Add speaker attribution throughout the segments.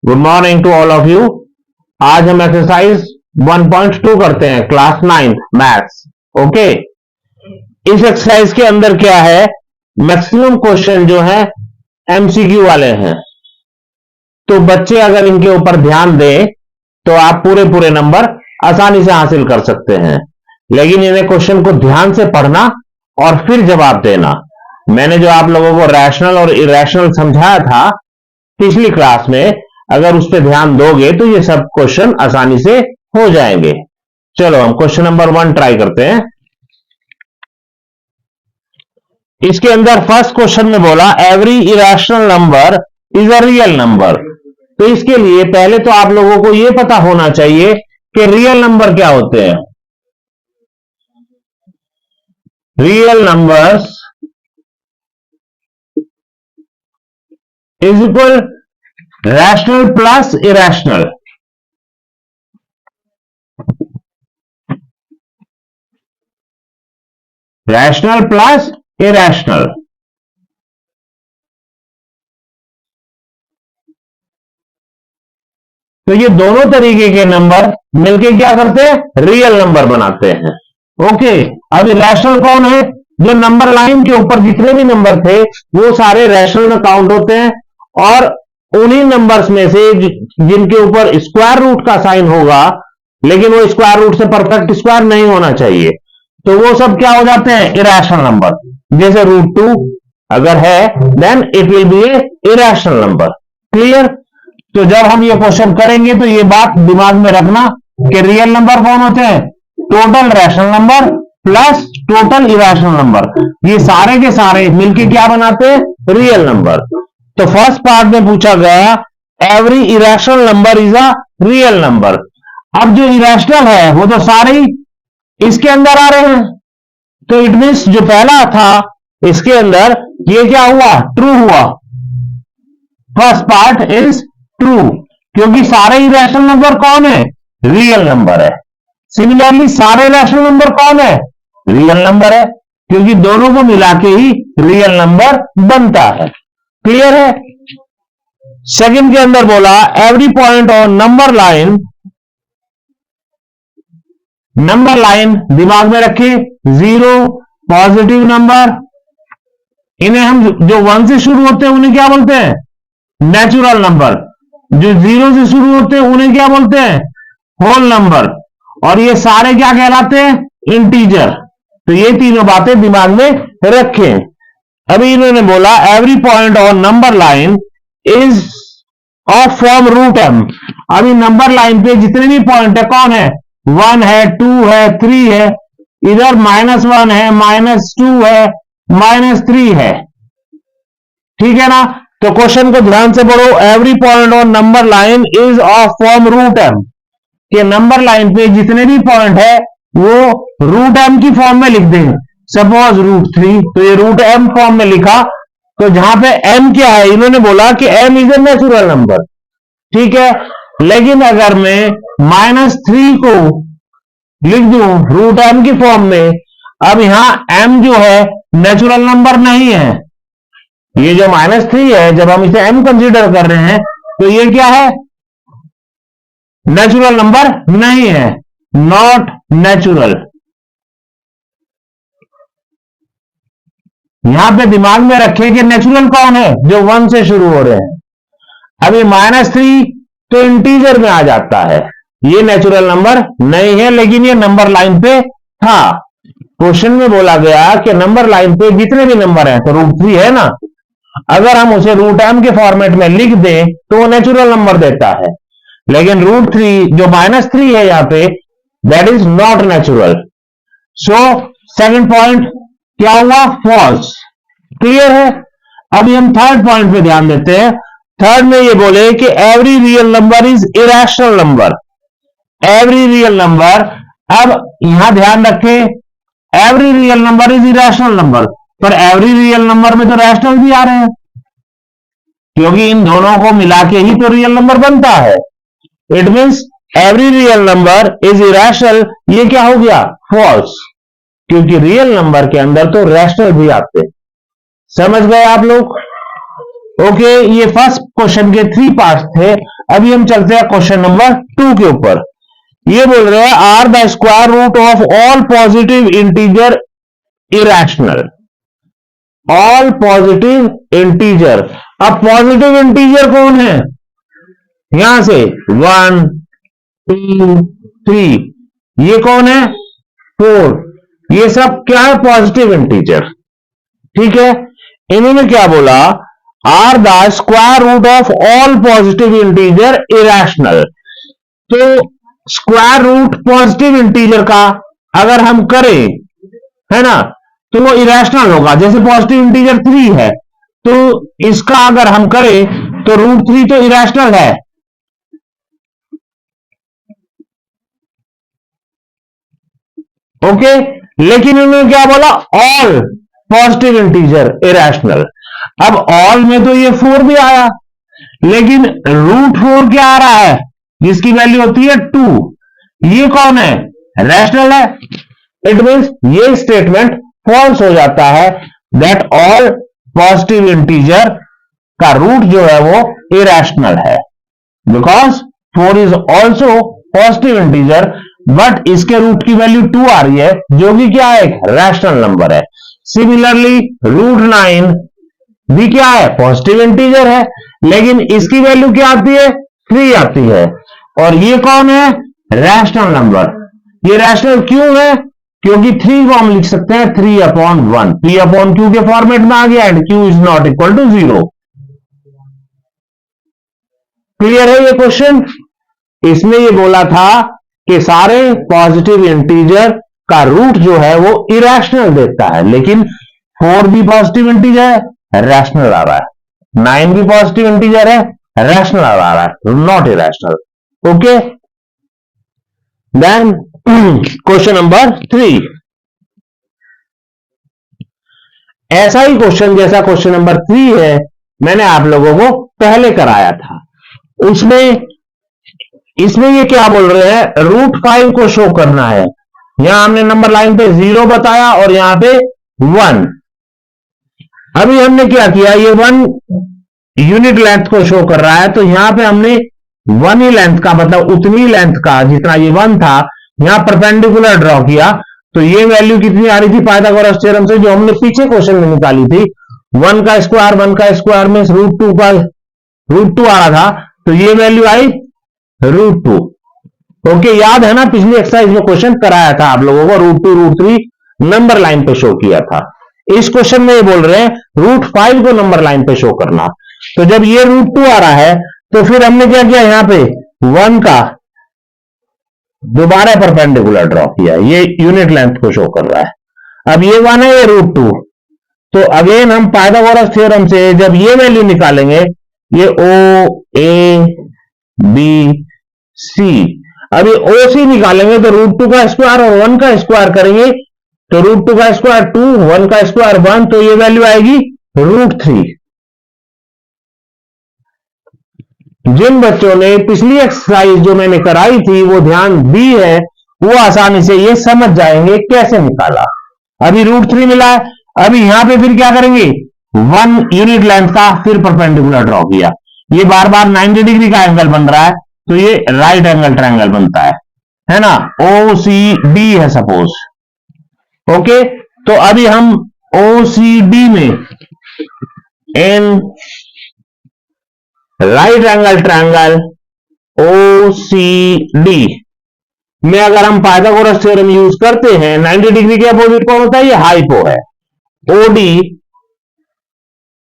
Speaker 1: Good morning to all of you. आज हम exercise 1.2 करते हैं, क्लास 9 मैथ्स। ओके, इस एक्सरसाइज के अंदर क्या है, मैक्सिमम क्वेश्चन जो है एमसीक्यू वाले हैं। तो बच्चे अगर इनके ऊपर ध्यान दें तो आप पूरे पूरे नंबर आसानी से हासिल कर सकते हैं, लेकिन इन्हें क्वेश्चन को ध्यान से पढ़ना और फिर जवाब देना। मैंने जो आप लोगों को रैशनल और इरेशनल समझाया था पिछली क्लास में, अगर उस पर ध्यान दोगे तो ये सब क्वेश्चन आसानी से हो जाएंगे। चलो हम क्वेश्चन नंबर 1 ट्राई करते हैं। इसके अंदर फर्स्ट क्वेश्चन में बोला every irrational number is a real number. तो इसके लिए पहले तो आप लोगों को यह पता होना चाहिए कि रियल नंबर क्या होते हैं। Real numbers is equal rational plus irrational. Rational plus irrational. तो ये दोनों तरीके के नंबर मिलके क्या करते हैं, रियल नंबर बनाते हैं। ओके, अब रैशनल कौन है, जो नंबर लाइन के ऊपर जितने भी नंबर थे वो सारे रैशनल में काउंट होते हैं, और उन्हीं नंबर्स में से जिनके ऊपर स्क्वायर रूट का साइन होगा, लेकिन वो स्क्वायर रूट से परफेक्ट स्क्वायर नहीं होना चाहिए, तो वो सब क्या हो जाते हैं, इरेशनल नंबर। जैसे √2 अगर है then it will be a irrational number. Clear? तो जब हम ये क्वेश्चन करेंगे तो ये बात दिमाग में रखना कि रियल नंबर कौन होते हैं, total rational number plus total irrational number, ये सारे के सारे मिलके क्या बनाते हैं, रियल नंबर। तो फर्स्ट पार्ट में पूछा गया every irrational number is a real number. अब जो इरेशनल है वो तो सारे ही इसके अंदर आ रहे हैं, तो इट मीन्स जो पहला था इसके अंदर ये क्या हुआ, ट्रू हुआ। फर्स्ट पार्ट इज ट्रू, क्योंकि सारे इरेशनल नंबर कौन है, रियल नंबर है। सिमिलरली सारे रैशनल नंबर कौन है, रियल नंबर है, क्योंकि दोनों को मिला के ही रियल नंबर बनता है। क्लियर है? सेकंड के अंदर बोला every point on number line. Number line दिमाग में रखे, 0 पॉजिटिव नंबर, इन्हें हम जो 1 से शुरू होते हैं उन्हें क्या बोलते हैं, नेचुरल नंबर। जो 0 से शुरू होते हैं उन्हें क्या बोलते हैं, होल नंबर। और ये सारे क्या कहलाते हैं, इंटीजर। तो ये तीनों बातें दिमाग में रखें। अभी इन्होंने बोला every point on number line is of form √m। अभी नंबर लाइन पे जितने भी पॉइंट है कौन है, 1 है, 2 है, 3 है, इधर -1 है, -2 है, -3 है। ठीक है ना? तो क्वेश्चन को ध्यान से पढ़ो, every point on number line is of form √m, कि नंबर लाइन पे जितने भी पॉइंट है वो √m की फॉर्म में लिख देंगे। सपोज √3, तो ये √m फॉर्म में लिखा, तो जहां पे m क्या है, इन्होंने बोला कि m is a natural number. ठीक है, लेकिन अगर मैं -3 को लिख दूं √m की फॉर्म में, अब यहां m जो है नेचुरल नंबर नहीं है। ये जो -3 है, जब हम इसे m कंसीडर कर रहे हैं तो ये क्या है, नेचुरल नंबर नहीं है, नॉट नेचुरल। यहां पे दिमाग में रखें कि नेचुरल कौन है, जो 1 से शुरू हो रहे हैं। अभी -3 तो इंटीजर में आ जाता है, ये नेचुरल नंबर नहीं है, लेकिन ये नंबर लाइन पे था। क्वेश्चन में बोला गया कि नंबर लाइन पे जितने भी नंबर हैं, तो √3 है ना, अगर हम उसे √m के फॉर्मेट में लिख दें तो वो नेचुरल नंबर देता है, लेकिन √3 जो -3 है यहां पे, that is not natural. So second point क्या हुआ, फॉल्स। क्लियर है? अभी हम थर्ड पॉइंट पे ध्यान देते हैं। थर्ड में ये बोले कि every real number is irrational number. Every real number, अब यहां ध्यान रखें, every real number is irrational number, पर एवरी रियल नंबर में तो रैशनल भी आ रहे हैं, क्योंकि इन दोनों को मिला के ही तो रियल नंबर बनता है। It means every real number is irrational. ये क्या हो गया, फॉल्स, क्योंकि रियल नंबर के अंदर तो रैशनल भी आते हैं। समझ गए आप लोग? ओके, ये फर्स्ट क्वेश्चन के 3 पार्ट थे। अभी हम चलते हैं क्वेश्चन नंबर 2 के ऊपर। ये बोल रहे हैं are the square root of all positive integer irrational. All positive integer. अब पॉजिटिव इंटीजर कौन है? यहां से 1 2 3, ये कौन है? 4। ये सब क्या है? Positive integer. ठीक है, इन्होंने क्या बोला? Are the square root of all positive integer irrational. तो स्क्वायर रूट पॉजिटिव इंटीजर का अगर हम करें, है ना, तो वो इरेशनल होगा। जैसे पॉजिटिव इंटीजर 3 है, तो इसका अगर हम करें तो रूट 3 तो इरेशनल है। ओके, लेकिन उन्होंने क्या बोला? All positive integer irrational. अब ऑल में तो ये 4 भी आया, लेकिन रूट 4 क्या आ रहा है? जिसकी वैल्यू होती है 2। ये कौन है? रैशनल है। इट मींस ये स्टेटमेंट फॉल्स हो जाता है, दैट ऑल पॉजिटिव इंटीजर का रूट जो है वो इरेशनल है, because 4 is also positive integer, but इसके रूट की वैल्यू 2 आ रही है, जो कि क्या है? रैशनल नंबर है। सिमिलरली रूट 9 भी क्या है? पॉजिटिव इंटीजर है, लेकिन इसकी वैल्यू क्या आती है? 3 आती है। और ये कौन है? Rational number. ये रैशनल क्यों है? क्योंकि 3 को हम लिख सकते हैं 3/1, 3/q के फॉर्मेट में आ गया, and q is not equal to 0। Clear है ये क्वेश्चन? इसमें ये बोला था कि सारे पॉजिटिव इंटीजर का रूट जो है वो इरेशनल देता है, लेकिन 4 भी पॉजिटिव इंटीजर है, रैशनल आ रहा है। 9 भी पॉजिटिव इंटीजर है, रैशनल आ रहा है, not irrational. Okay, then question number 3। ऐसा ही क्वेश्चन जैसा क्वेश्चन नंबर 3 है, मैंने आप लोगों को पहले कराया था। इसमें ये क्या बोल रहे हैं? रूट 5 को शो करना है। यहां हमने नंबर लाइन पे 0 बताया और यहां पे 1। अभी हमने क्या किया? ये 1 यूनिट लेंथ को शो कर रहा है, तो यहां पे हमने 1 ही लेंथ का, मतलब उतनी लेंथ का जितना ये 1 था, यहां परपेंडिकुलर ड्रॉ किया। तो ये वैल्यू कितनी आ रही थी पाइथागोरस थ्योरम से, जो हमने पीछे क्वेश्चन में निकाली थी? 1 का स्क्वायर में रूट 2 आ रहा था, तो ये वैल्यू आई रूट 2। ओके, याद है ना, पिछली एक्सरसाइज में क्वेश्चन कराया था आप लोगों को, रूट 2 रूट 3 नंबर लाइन पे शो किया था। इस क्वेश्चन में ये बोल रहे हैं रूट 5 को नंबर लाइन पे शो करना। तो जब ये रूट 2 आ रहा है, तो फिर हमने क्या किया? यहां पे 1 का दोबारा परपेंडिकुलर ड्रॉ किया, ये यूनिट लेंथ को शो कर रहा है। अब ये 1 है, ये रूट 2। तो अगेन हम पाइथागोरस थ्योरम से जब ये वैल्यू निकालेंगे, ये ओ ए बी सी, अभी ओ सी निकालेंगे तो रूट 2 का स्क्वायर और 1 का स्क्वायर करेंगे, तो रूट 2 का स्क्वायर 2, 1 का स्क्वायर 1, तो ये वैल्यू आएगी रूट 3। जिन बच्चों ने पिछली एक्सरसाइज जो मैंने कराई थी वो ध्यान दी है, वो आसानी से ये समझ जाएंगे कैसे निकाला। अभी रूट 3 मिला है, अभी यहां पे फिर क्या करेंगे? 1 यूनिट लेंथ का फिर परपेंडिकुलर ड्रॉ किया। ये बार बार 90 डिग्री का एंगल बन रहा है, तो ये राइट एंगल ट्रायंगल बनता है ना? ओ सी डी है सपोज। ओके, तो अभी हम ओ सी डी में in right angle triangle O C D में अगर हम पाइथागोरस थ्योरम यूज करते हैं, 90 डिग्री के अपोजिट कौन होता है? ये हाइपो है। ओडी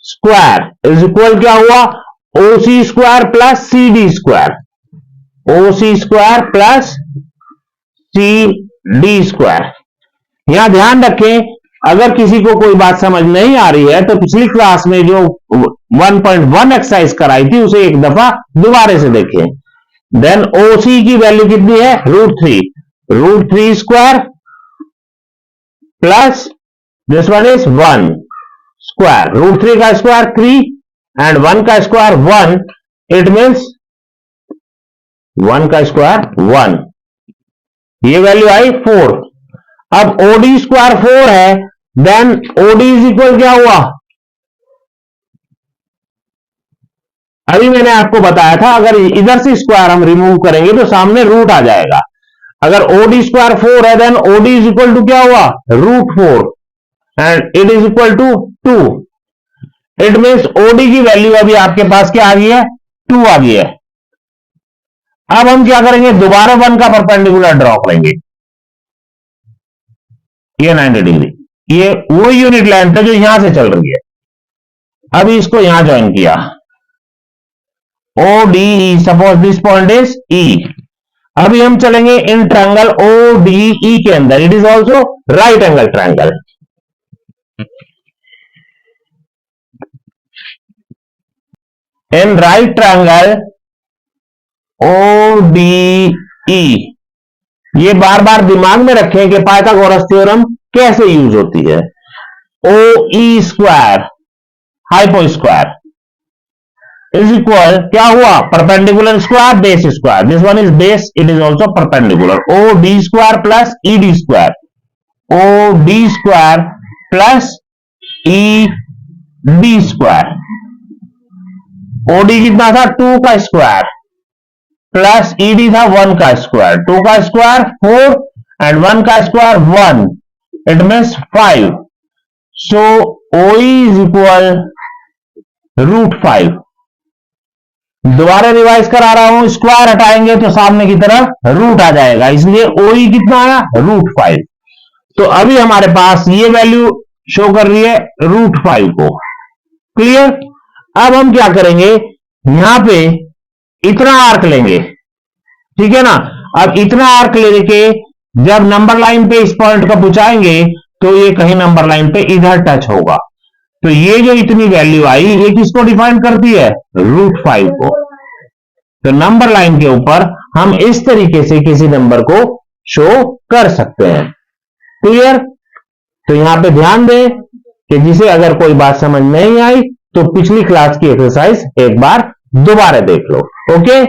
Speaker 1: स्क्वायर इज इक्वल क्या हुआ? O C square plus C D square, O C square plus C D square. यहां ध्यान रखें, अगर किसी को कोई बात समझ नहीं आ रही है तो पिछली क्लास में जो 1.1 एक्सरसाइज कराई थी उसे एक दफा दोबारा से देखें। देन ओसी की वैल्यू कितनी है? Root 3 square plus this one is 1 square. Root 3 का स्क्वायर 3 एंड 1 का स्क्वायर 1, इट मीन्स 1 का स्क्वायर 1, ये वैल्यू आई 4। अब ओडी स्क्वायर 4 है, देन ओडी इज इक्वल क्या हुआ? अभी मैंने आपको बताया था अगर इधर से स्क्वायर हम रिमूव करेंगे तो सामने रूट आ जाएगा। अगर ओडी स्क्वायर 4 है then OD is equal to क्या हुआ, root 4 and it is equal to 2। It means OD की वैल्यू अभी आपके पास क्या आ गई है, 2 आ गई है। अब हम क्या करेंगे, दोबारा 1 का परपेंडिकुलर ड्रॉ करेंगे, ये 90 डिग्री, ये वो यूनिट लेंथ है जो यहां से चल रही है। अभी इसको यहां ज्वाइन किया, O D E, suppose this point is E. अभी हम चलेंगे in triangle O D E के अंदर, it is also right angle triangle. In right triangle O D E, ये बार बार दिमाग में रखें कि पाइथागोरस थ्योरम कैसे यूज होती है। O E square hypo square is equal, क्या हुआ, perpendicular square base square, this one is base, it is also perpendicular. O D square plus E D square, O D square plus E D square. O D कितना था, 2 का square plus ED था 1 का square, 2 का square 4 and 1 का square 1, it means 5। सो ओई is equal root 5। दोबारा revise करा रहा हूं, स्क्वायर हटाएंगे तो सामने की तरफ रूट आ जाएगा, इसलिए ओई कितना आया, रूट 5। तो अभी हमारे पास ये वैल्यू शो कर रही है रूट 5 को। क्लियर। अब हम क्या करेंगे, यहां पे इतना आर्क लेंगे, ठीक है ना। अब इतना आर्क लेके जब नंबर लाइन पे इस पॉइंट को पहुंचाएंगे तो ये कहीं नंबर लाइन पे इधर टच होगा। तो ये जो इतनी वैल्यू आई ये किसको डिफाइन करती है, रूट 5 को। तो नंबर लाइन के ऊपर हम इस तरीके से किसी नंबर को शो कर सकते हैं। क्लियर। तो यहां पे ध्यान दें कि जिसे अगर कोई बात समझ नहीं आई तो पिछली क्लास की एक्सरसाइज एक बार दोबारा देख लो। ओके।